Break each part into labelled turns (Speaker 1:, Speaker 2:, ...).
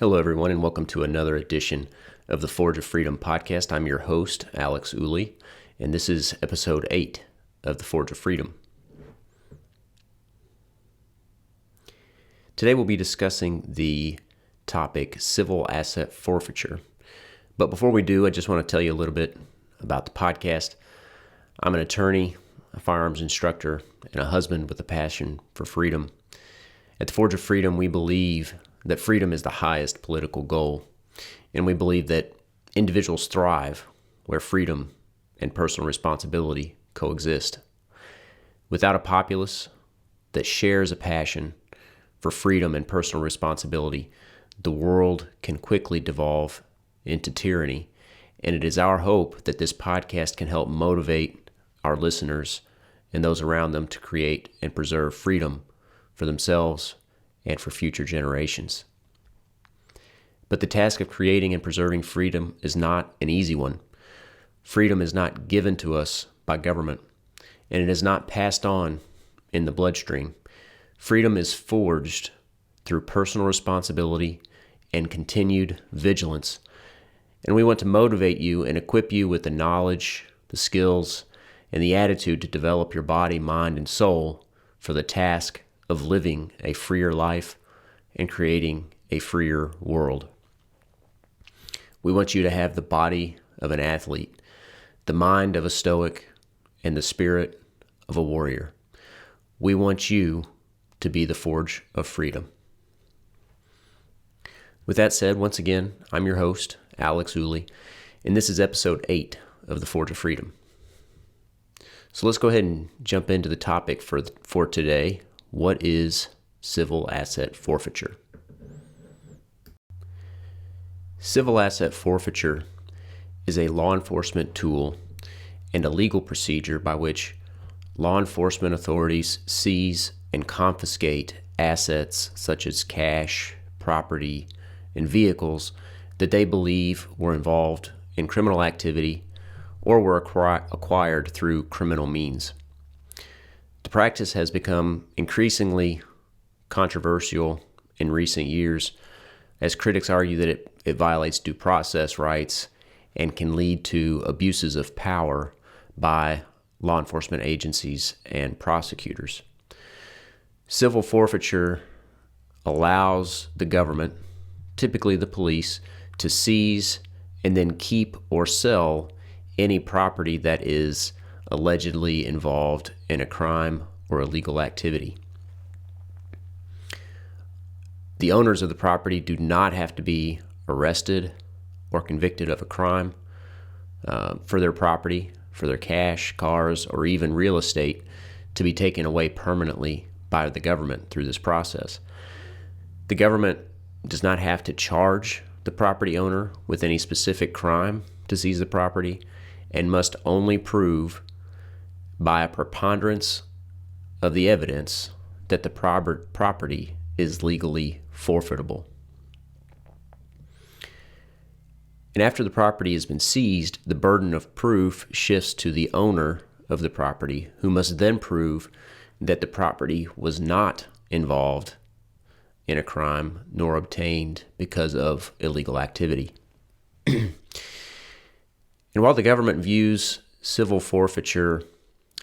Speaker 1: Hello, everyone, and welcome to another edition of the Forge of Freedom podcast. I'm your host, Alex Ooley, and this is episode 8 of the Forge of Freedom. Today we'll be discussing the topic civil asset forfeiture. But before we do, I just want to tell you a little bit about the podcast. I'm an attorney, a firearms instructor, and a husband with a passion for freedom. At the Forge of Freedom, we believe that freedom is the highest political goal, and we believe that individuals thrive where freedom and personal responsibility coexist. Without a populace that shares a passion for freedom and personal responsibility, the world can quickly devolve into tyranny, and it is our hope that this podcast can help motivate our listeners and those around them to create and preserve freedom for themselves and for future generations. But the task of creating and preserving freedom is not an easy one. Freedom is not given to us by government, and it is not passed on in the bloodstream. Freedom is forged through personal responsibility and continued vigilance. And we want to motivate you and equip you with the knowledge, the skills, and the attitude to develop your body, mind, and soul for the task of living a freer life and creating a freer world. We want you to have the body of an athlete, the mind of a stoic, and the spirit of a warrior. We want you to be the forge of freedom. With that said, once again, I'm your host, Alex Ooley, and this is episode 8 of the Forge of Freedom. So let's go ahead and jump into the topic for today. What is civil asset forfeiture? Civil asset forfeiture is a law enforcement tool and a legal procedure by which law enforcement authorities seize and confiscate assets such as cash, property, and vehicles that they believe were involved in criminal activity or were acquired through criminal means. The practice has become increasingly controversial in recent years as critics argue that it violates due process rights and can lead to abuses of power by law enforcement agencies and prosecutors. Civil forfeiture allows the government, typically the police, to seize and then keep or sell any property that is allegedly involved in a crime or illegal activity. The owners of the property do not have to be arrested or convicted of a crime for their property, for their cash, cars, or even real estate to be taken away permanently by the government through this process. The government does not have to charge the property owner with any specific crime to seize the property and must only prove by a preponderance of the evidence that the property is legally forfeitable. And after the property has been seized, the burden of proof shifts to the owner of the property, who must then prove that the property was not involved in a crime nor obtained because of illegal activity. And while the government views civil forfeiture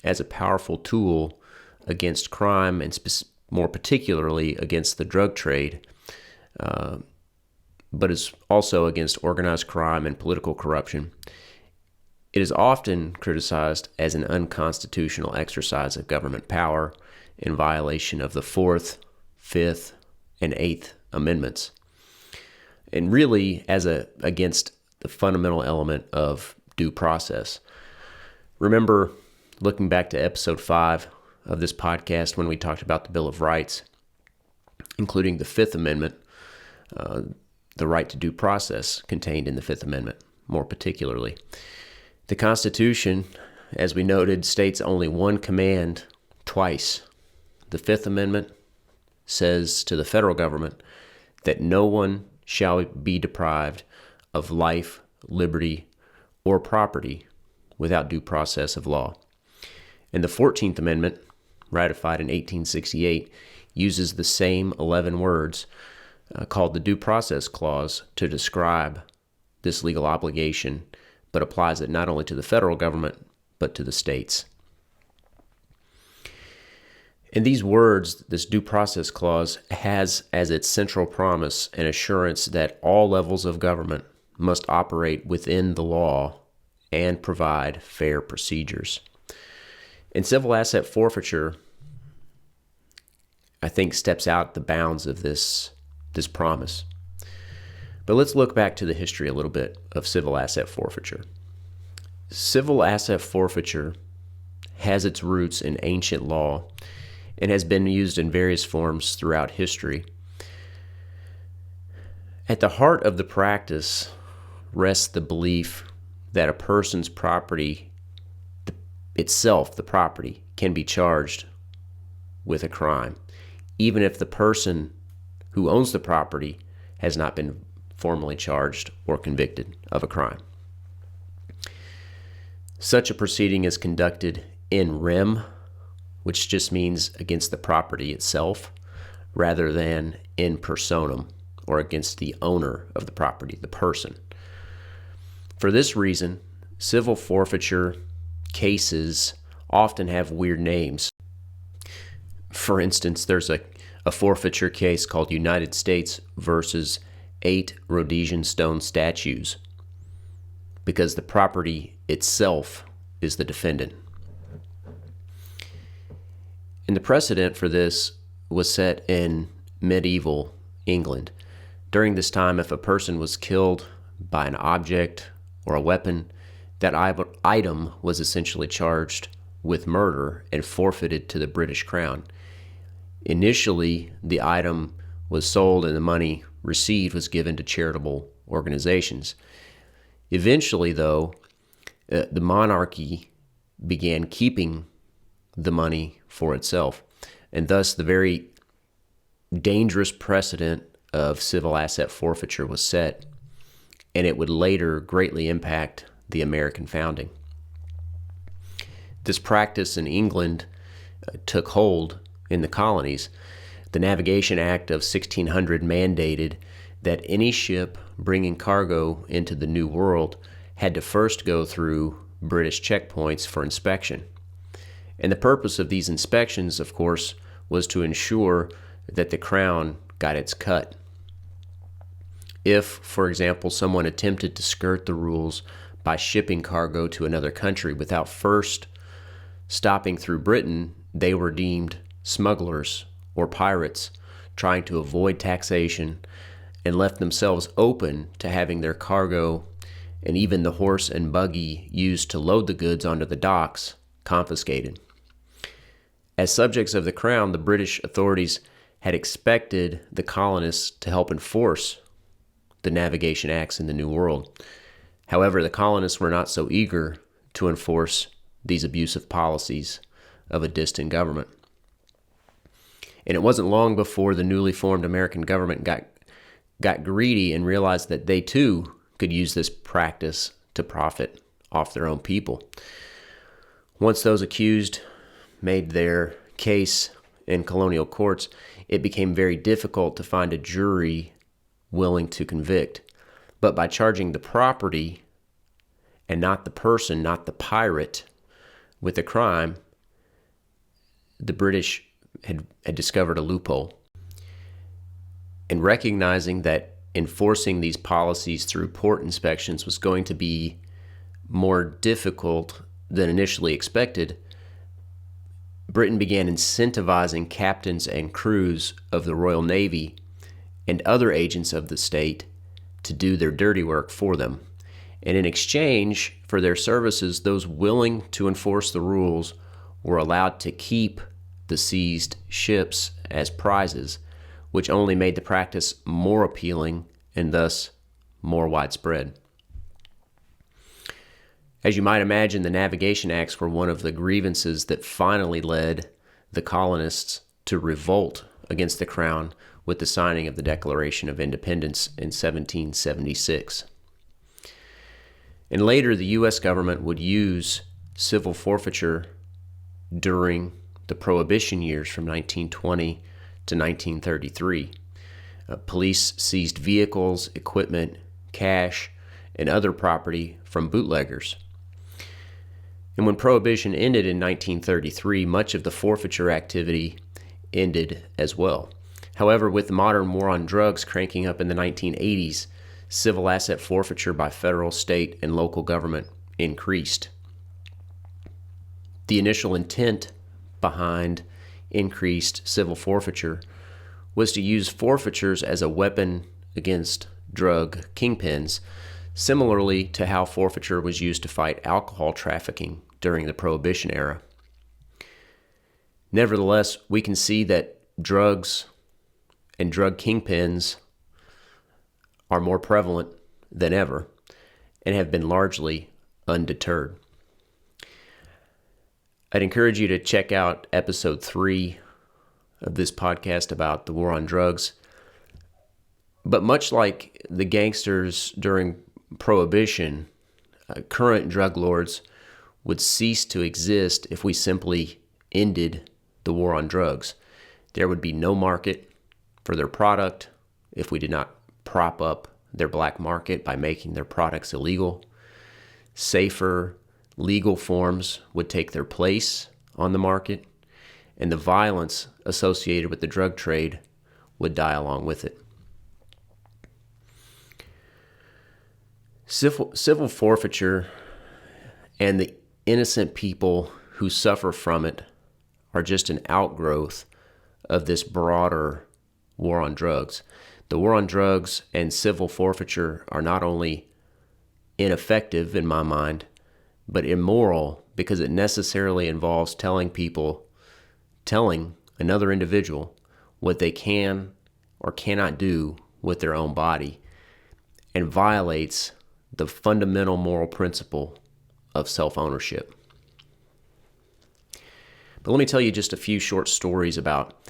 Speaker 1: as a powerful tool against crime and more particularly against the drug trade, but is also against organized crime and political corruption, it is often criticized as an unconstitutional exercise of government power in violation of the 4th, 5th, and 8th Amendments, and really against the fundamental element of due process. Remember, looking back to episode 5 of this podcast when we talked about the Bill of Rights, including the 5th Amendment, the right to due process contained in the 5th Amendment, more particularly. The Constitution, as we noted, states only one command twice. The 5th Amendment says to the federal government that no one shall be deprived of life, liberty, or property without due process of law. And the 14th Amendment, ratified in 1868, uses the same 11 words called the Due Process Clause to describe this legal obligation, but applies it not only to the federal government, but to the states. In these words, this Due Process Clause has as its central promise an assurance that all levels of government must operate within the law and provide fair procedures. And civil asset forfeiture, I think, steps out the bounds of this promise. But let's look back to the history a little bit of civil asset forfeiture. Civil asset forfeiture has its roots in ancient law and has been used in various forms throughout history. At the heart of the practice rests the belief that a person's property itself, the property, can be charged with a crime, even if the person who owns the property has not been formally charged or convicted of a crime. Such a proceeding is conducted in rem, which just means against the property itself, rather than in personam, or against the owner of the property, the person. For this reason, civil forfeiture cases often have weird names. For instance, there's a forfeiture case called United States versus 8 Rhodesian stone statues, because the property itself is the defendant. And the precedent for this was set in medieval England. During this time, if a person was killed by an object or a weapon, that item was essentially charged with murder and forfeited to the British Crown. Initially, the item was sold and the money received was given to charitable organizations. Eventually, though, the monarchy began keeping the money for itself, and thus the very dangerous precedent of civil asset forfeiture was set, and it would later greatly impact the American founding. This practice in England took hold in the colonies. The Navigation Act of 1600 mandated that any ship bringing cargo into the New World had to first go through British checkpoints for inspection. And the purpose of these inspections, of course, was to ensure that the Crown got its cut. If, for example, someone attempted to skirt the rules by shipping cargo to another country without first stopping through Britain, they were deemed smugglers or pirates trying to avoid taxation and left themselves open to having their cargo and even the horse and buggy used to load the goods onto the docks confiscated. As subjects of the Crown, the British authorities had expected the colonists to help enforce the navigation acts in the New World. However, the colonists were not so eager to enforce these abusive policies of a distant government. And it wasn't long before the newly formed American government got greedy and realized that they too could use this practice to profit off their own people. Once those accused made their case in colonial courts, it became very difficult to find a jury willing to convict. But by charging the property and not the person, not the pirate, with a crime, the British had discovered a loophole. And recognizing that enforcing these policies through port inspections was going to be more difficult than initially expected, Britain began incentivizing captains and crews of the Royal Navy and other agents of the state to do their dirty work for them. And in exchange for their services, those willing to enforce the rules were allowed to keep the seized ships as prizes, which only made the practice more appealing and thus more widespread. As you might imagine, the Navigation Acts were one of the grievances that finally led the colonists to revolt against the Crown with the signing of the Declaration of Independence in 1776. And later, the U.S. government would use civil forfeiture during the Prohibition years from 1920 to 1933. Police seized vehicles, equipment, cash, and other property from bootleggers. And when Prohibition ended in 1933, much of the forfeiture activity ended as well. However, with the modern war on drugs cranking up in the 1980s, civil asset forfeiture by federal, state, and local government increased. The initial intent behind increased civil forfeiture was to use forfeitures as a weapon against drug kingpins, similarly to how forfeiture was used to fight alcohol trafficking during the Prohibition era. Nevertheless, we can see that drugs and drug kingpins are more prevalent than ever and have been largely undeterred. I'd encourage you to check out episode 3 of this podcast about the war on drugs. But much like the gangsters during Prohibition, current drug lords would cease to exist if we simply ended the war on drugs. There would be no market for their product if we did not prop up their black market by making their products illegal. Safer, legal forms would take their place on the market, and the violence associated with the drug trade would die along with it. Civil forfeiture and the innocent people who suffer from it are just an outgrowth of this broader war on drugs. The war on drugs and civil forfeiture are not only ineffective in my mind, but immoral because it necessarily involves telling another individual what they can or cannot do with their own body, and violates the fundamental moral principle of self-ownership. But let me tell you just a few short stories about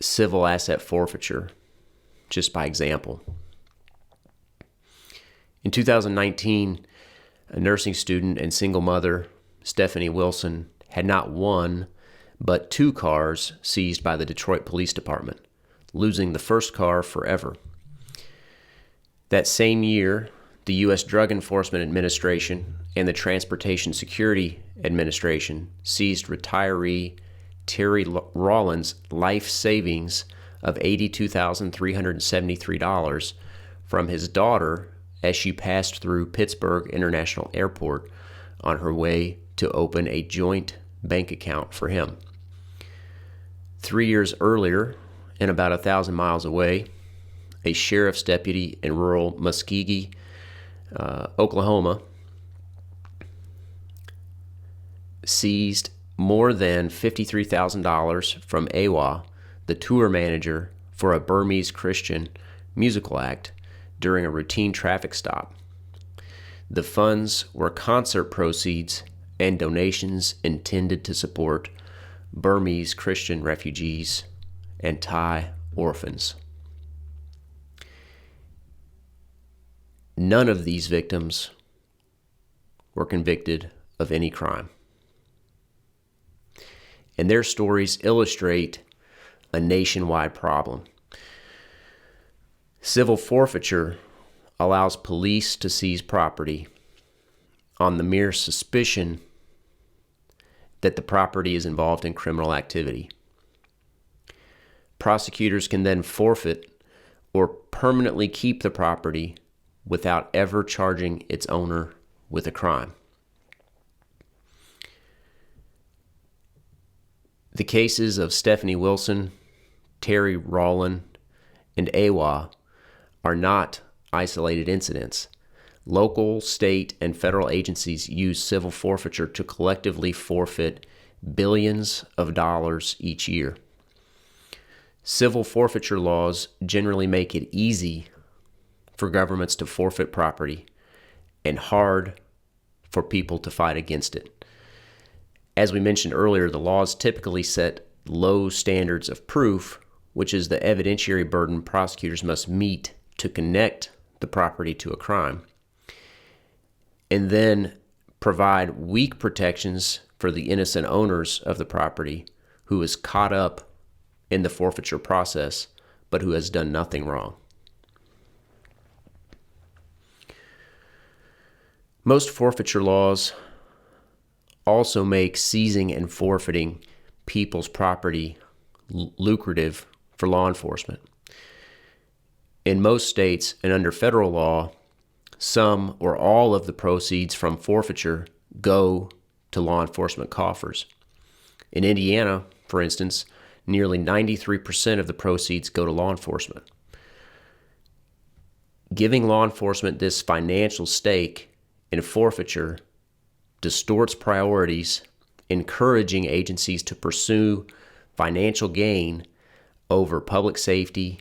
Speaker 1: civil asset forfeiture, just by example. In 2019, a nursing student and single mother, Stephanie Wilson, had not one, but 2 cars seized by the Detroit Police Department, losing the first car forever. That same year, the U.S. Drug Enforcement Administration and the Transportation Security Administration seized retiree Terry Rawlins' life savings of $82,373 from his daughter as she passed through Pittsburgh International Airport on her way to open a joint bank account for him. 3 years earlier, and about 1,000 miles away, a sheriff's deputy in rural Muskogee, Oklahoma, seized more than $53,000 from AWA, the tour manager for a Burmese Christian musical act, during a routine traffic stop. The funds were concert proceeds and donations intended to support Burmese Christian refugees and Thai orphans. None of these victims were convicted of any crime. And their stories illustrate a nationwide problem. Civil forfeiture allows police to seize property on the mere suspicion that the property is involved in criminal activity. Prosecutors can then forfeit or permanently keep the property without ever charging its owner with a crime. The cases of Stephanie Wilson, Terry Rawlins, and AWA are not isolated incidents. Local, state, and federal agencies use civil forfeiture to collectively forfeit billions of dollars each year. Civil forfeiture laws generally make it easy for governments to forfeit property and hard for people to fight against it. As we mentioned earlier, the laws typically set low standards of proof, which is the evidentiary burden prosecutors must meet to connect the property to a crime, and then provide weak protections for the innocent owners of the property who is caught up in the forfeiture process but who has done nothing wrong. Most forfeiture laws also make seizing and forfeiting people's property lucrative for law enforcement. In most states and under federal law, some or all of the proceeds from forfeiture go to law enforcement coffers. In Indiana, for instance, nearly 93% of the proceeds go to law enforcement. Giving law enforcement this financial stake in forfeiture distorts priorities, encouraging agencies to pursue financial gain over public safety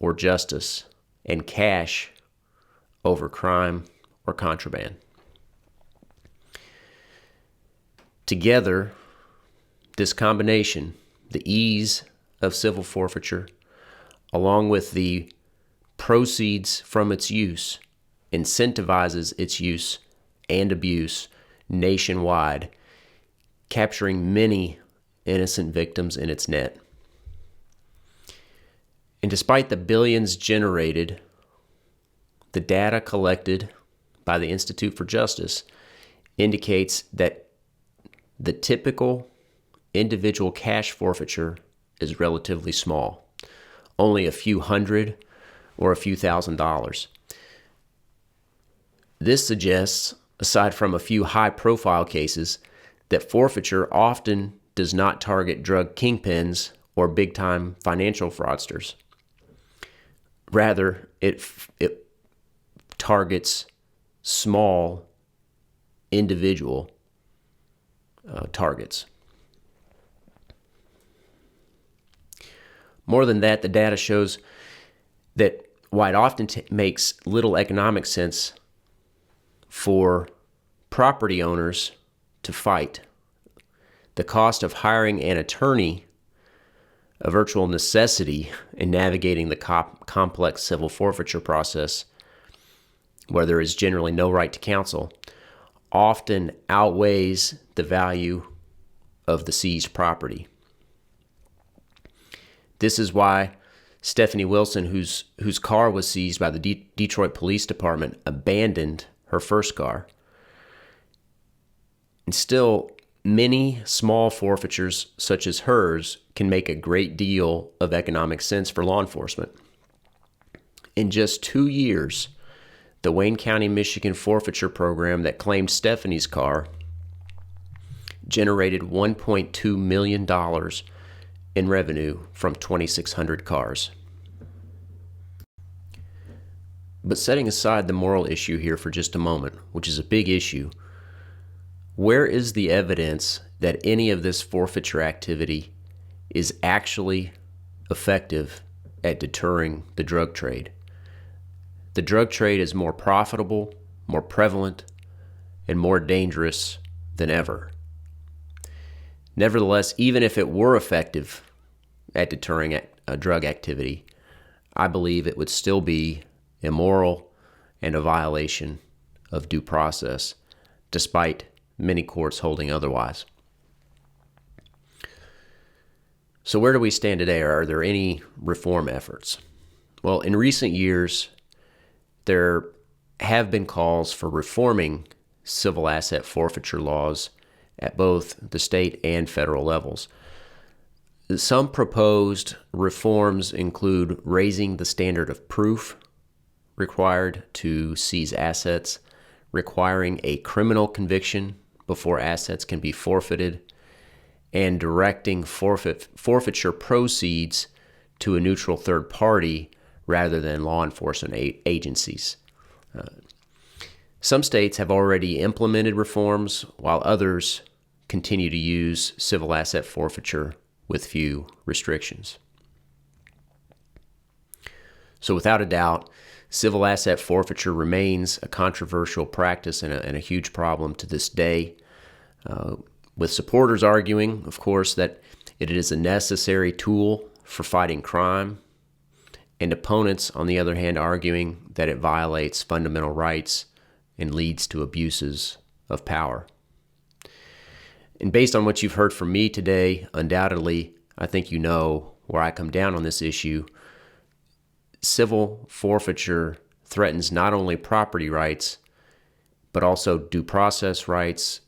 Speaker 1: or justice, and cash over crime or contraband. Together, this combination, the ease of civil forfeiture, along with the proceeds from its use, incentivizes its use and abuse nationwide, capturing many innocent victims in its net. And despite the billions generated, the data collected by the Institute for Justice indicates that the typical individual cash forfeiture is relatively small, only a few hundred or a few $1,000s. This suggests, aside from a few high-profile cases, that forfeiture often does not target drug kingpins or big-time financial fraudsters. Rather, it targets small individual targets. More than that, the data shows that while it often makes little economic sense for property owners to fight, the cost of hiring an attorney, a virtual necessity in navigating the complex civil forfeiture process, where there is generally no right to counsel, often outweighs the value of the seized property. This is why Stephanie Wilson, whose car was seized by the Detroit Police Department, abandoned her first car. And still, many small forfeitures such as hers can make a great deal of economic sense for law enforcement. In just 2 years, the Wayne County, Michigan forfeiture program that claimed Stephanie's car generated $1.2 million in revenue from 2,600 cars. But setting aside the moral issue here for just a moment, which is a big issue, where is the evidence that any of this forfeiture activity is actually effective at deterring the drug trade? The drug trade is more profitable, more prevalent, and more dangerous than ever. Nevertheless, even if it were effective at deterring a drug activity, I believe it would still be immoral and a violation of due process, despite many courts holding otherwise. So where do we stand today? Are there any reform efforts? Well, in recent years, there have been calls for reforming civil asset forfeiture laws at both the state and federal levels. Some proposed reforms include raising the standard of proof required to seize assets, requiring a criminal conviction before assets can be forfeited, and directing forfeiture proceeds to a neutral third party rather than law enforcement agencies. Some states have already implemented reforms, while others continue to use civil asset forfeiture with few restrictions. So without a doubt, civil asset forfeiture remains a controversial practice and a huge problem to this day, with supporters arguing, of course, that it is a necessary tool for fighting crime, and opponents, on the other hand, arguing that it violates fundamental rights and leads to abuses of power. And based on what you've heard from me today, undoubtedly, I think you know where I come down on this issue. civil forfeiture threatens not only property rights, but also due process rights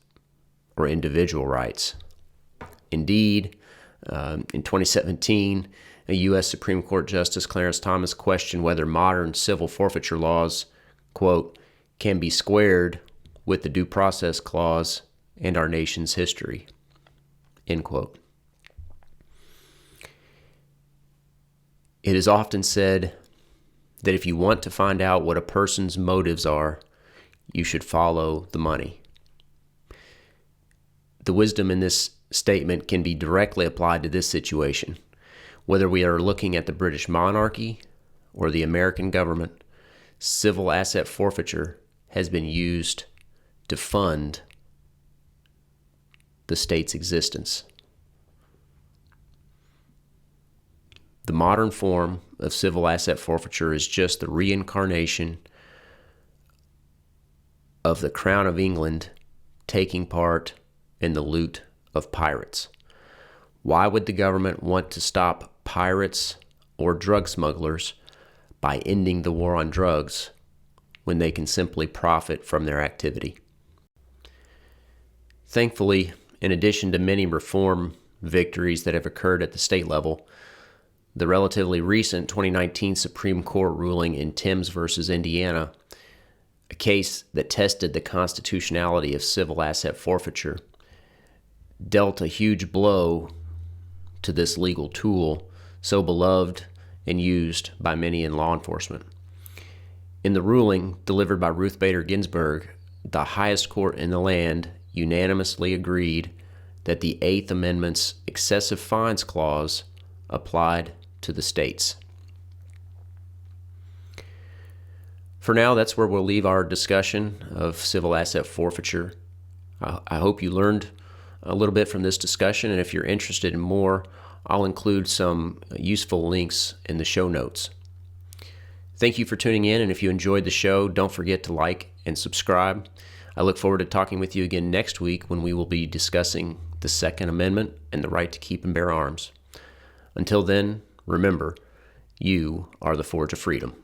Speaker 1: or individual rights. Indeed, in 2017, a U.S. Supreme Court Justice Clarence Thomas questioned whether modern civil forfeiture laws, quote, can be squared with the Due Process Clause and our nation's history, end quote. It is often said that if you want to find out what a person's motives are, you should follow the money. The wisdom in this statement can be directly applied to this situation. Whether we are looking at the British monarchy or the American government, civil asset forfeiture has been used to fund the state's existence. The modern form of civil asset forfeiture is just the reincarnation of the Crown of England taking part in the loot of pirates. Why would the government want to stop pirates or drug smugglers by ending the war on drugs when they can simply profit from their activity? Thankfully, in addition to many reform victories that have occurred at the state level, the relatively recent 2019 Supreme Court ruling in Timbs versus Indiana, a case that tested the constitutionality of civil asset forfeiture, dealt a huge blow to this legal tool so beloved and used by many in law enforcement. In the ruling delivered by Ruth Bader Ginsburg, the highest court in the land unanimously agreed that the Eighth Amendment's excessive fines clause applied to the states. For now, that's where we'll leave our discussion of civil asset forfeiture. I hope you learned a little bit from this discussion, and if you're interested in more, I'll include some useful links in the show notes. Thank you for tuning in, and if you enjoyed the show, don't forget to like and subscribe. I look forward to talking with you again next week when we will be discussing the Second Amendment and the right to keep and bear arms. Until then, remember, you are the forge of freedom.